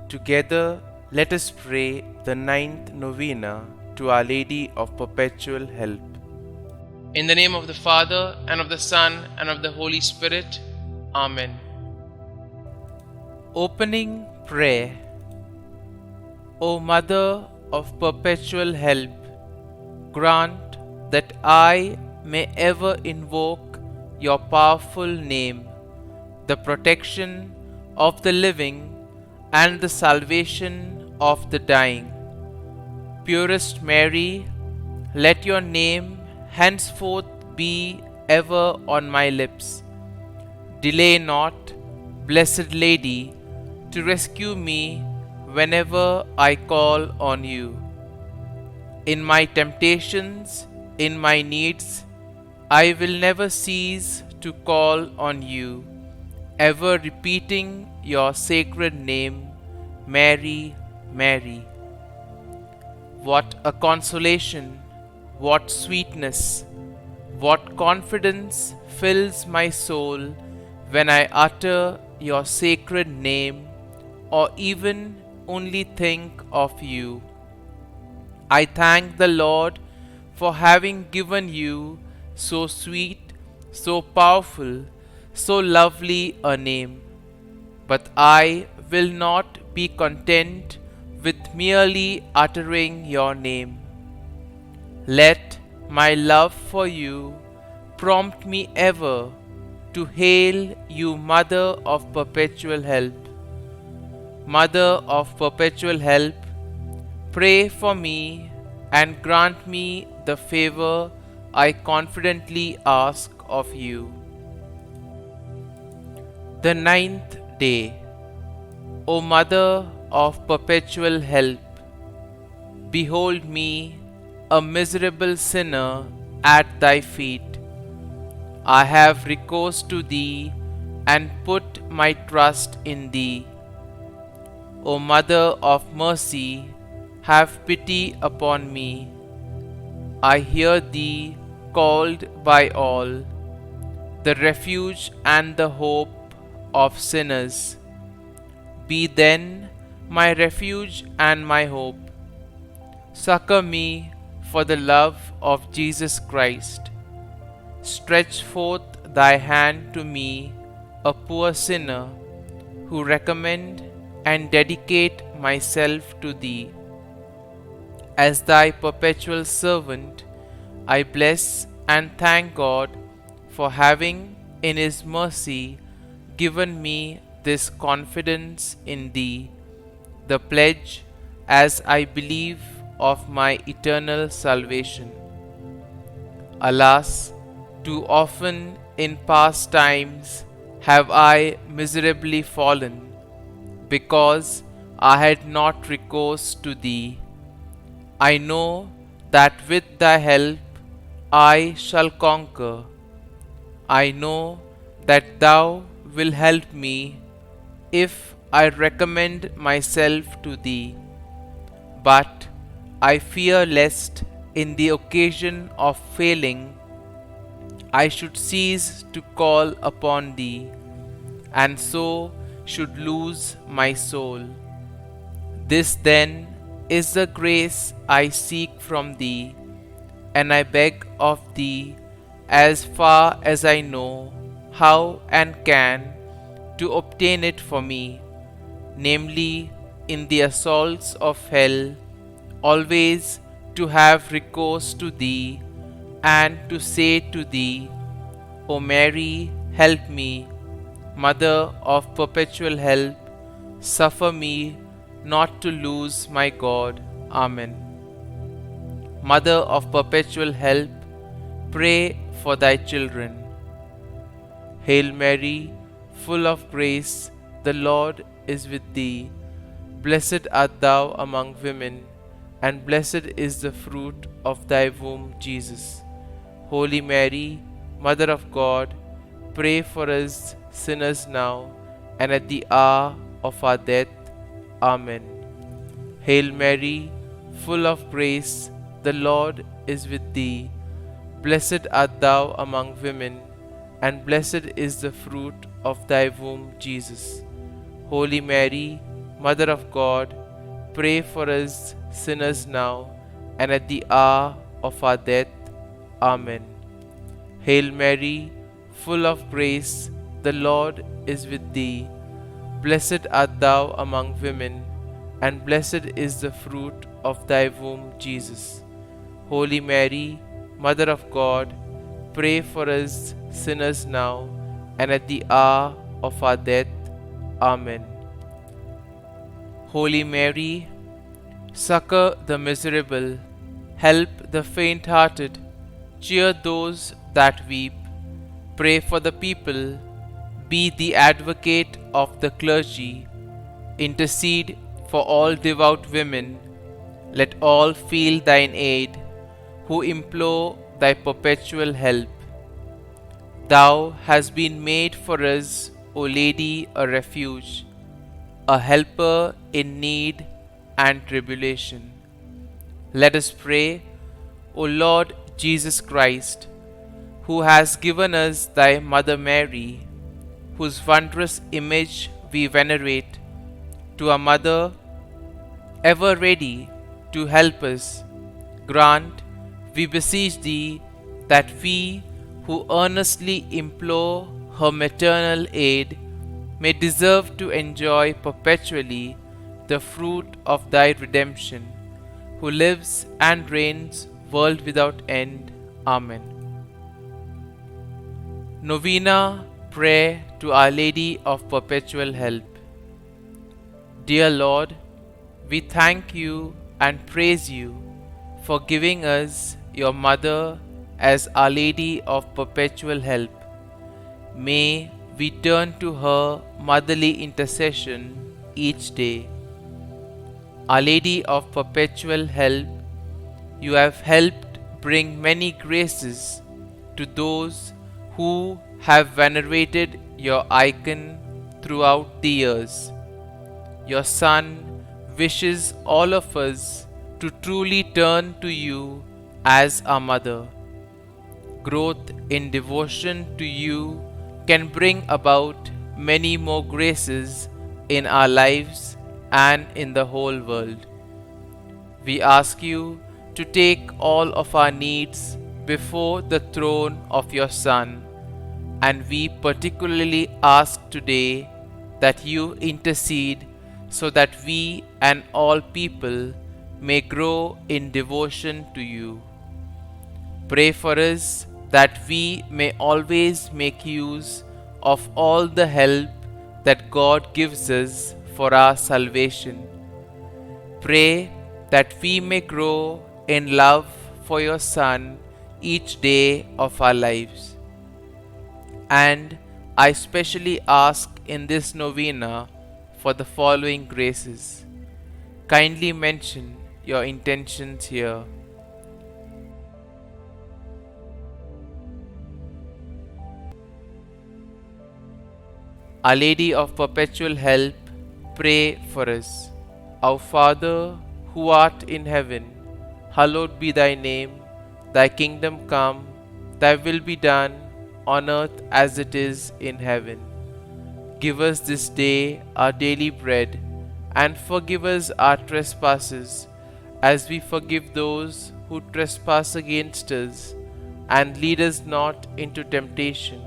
Together, let us pray the ninth novena to Our Lady of Perpetual Help. In the name of the Father, and of the Son, and of the Holy Spirit. Amen. Opening Prayer. O Mother of Perpetual Help, grant that I may ever invoke your powerful name, the protection of the living and the salvation of the dying. Purest Mary, let your name henceforth be ever on my lips. Delay not, Blessed Lady, to rescue me whenever I call on you. In my temptations, in my needs, I will never cease to call on you, ever repeating your sacred name, Mary, Mary. What a consolation, what sweetness, what confidence fills my soul when I utter your sacred name or even only think of you. I thank the Lord for having given you so sweet, so powerful, so lovely a name. But I will not be content with merely uttering your name. Let my love for you prompt me ever to hail you, Mother of Perpetual Help. Mother of Perpetual Help, pray for me and grant me the favor I confidently ask of you. The ninth day. O Mother of Perpetual Help, behold me, a miserable sinner, at thy feet. I have recourse to thee and put my trust in thee. O Mother of Mercy, have pity upon me. I hear thee called by all, the refuge and the hope of sinners. Be then my refuge and my hope. Succor me for the love of Jesus Christ. Stretch forth thy hand to me, a poor sinner, who recommend and dedicate myself to thee. As thy perpetual servant, I bless and thank God for having, in his mercy, given me this confidence in thee, the pledge, as I believe, of my eternal salvation. Alas, too often in past times have I miserably fallen, because I had not recourse to thee. I know that with thy help I shall conquer. I know that thou wilt help me if I recommend myself to thee. But I fear lest in the occasion of failing I should cease to call upon thee, and so should lose my soul. This then is the grace I seek from thee, and I beg of thee, as far as I know how and can, to obtain it for me, namely, in the assaults of hell, always to have recourse to thee, and to say to thee, O Mary, help me, Mother of Perpetual Help, suffer me not to lose my God. Amen. Mother of Perpetual Help, pray for thy children. Hail Mary, full of grace, the Lord is with thee. Blessed art thou among women, and blessed is the fruit of thy womb, Jesus. Holy Mary, Mother of God, pray for us sinners now and at the hour of our death. Amen. Hail Mary, full of grace, the Lord is with thee. Blessed art thou among women, and blessed is the fruit of thy womb, Jesus. Holy Mary, Mother of God, pray for us sinners now and at the hour of our death. Amen. Hail Mary, full of grace, the Lord is with thee. Blessed art thou among women, and blessed is the fruit of thy womb, Jesus. Holy Mary, Mother of God, pray for us sinners now and at the hour of our death. Amen. Holy Mary, succor the miserable, help the faint-hearted, cheer those that weep, pray for the people, be the advocate of the clergy, intercede for all devout women, let all feel thine aid, who implore thy perpetual help. Thou hast been made for us, O Lady, a refuge, a helper in need and tribulation. Let us pray, O Lord Jesus Christ, who has given us thy Mother Mary, whose wondrous image we venerate, to a mother ever ready to help us, grant, we beseech thee, that we who earnestly implore her maternal aid may deserve to enjoy perpetually the fruit of thy redemption, who lives and reigns world without end. Amen. Novena Prayer to Our Lady of Perpetual Help. Dear Lord, we thank you and praise you for giving us your Mother as Our Lady of Perpetual Help. May we turn to her motherly intercession each day. Our Lady of Perpetual Help, you have helped bring many graces to those who have venerated your icon throughout the years. Your Son wishes all of us to truly turn to you as our Mother. Growth in devotion to you can bring about many more graces in our lives and in the whole world. We ask you to take all of our needs before the throne of your Son, and we particularly ask today that you intercede so that we and all people may grow in devotion to you. Pray for us that we may always make use of all the help that God gives us for our salvation. Pray that we may grow in love for your Son each day of our lives. And I specially ask in this novena for the following graces. Kindly mention your intentions here. Our Lady of Perpetual Help, pray for us. Our Father, who art in heaven, hallowed be thy name. Thy kingdom come, thy will be done, on earth as it is in heaven. Give us this day our daily bread, and forgive us our trespasses, as we forgive those who trespass against us. And lead us not into temptation,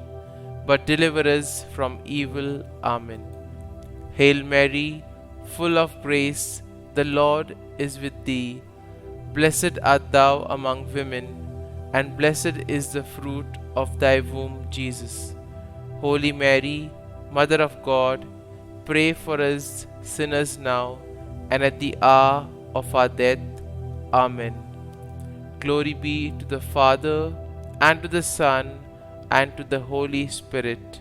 but deliver us from evil. Amen. Hail Mary, full of grace, the Lord is with thee. Blessed art thou among women, and blessed is the fruit of thy womb, Jesus. Holy Mary, Mother of God, pray for us sinners now and at the hour of our death. Amen. Glory be to the Father, and to the Son, and to the Holy Spirit,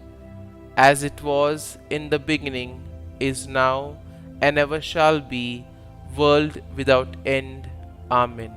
as it was in the beginning, is now, and ever shall be, world without end. Amen.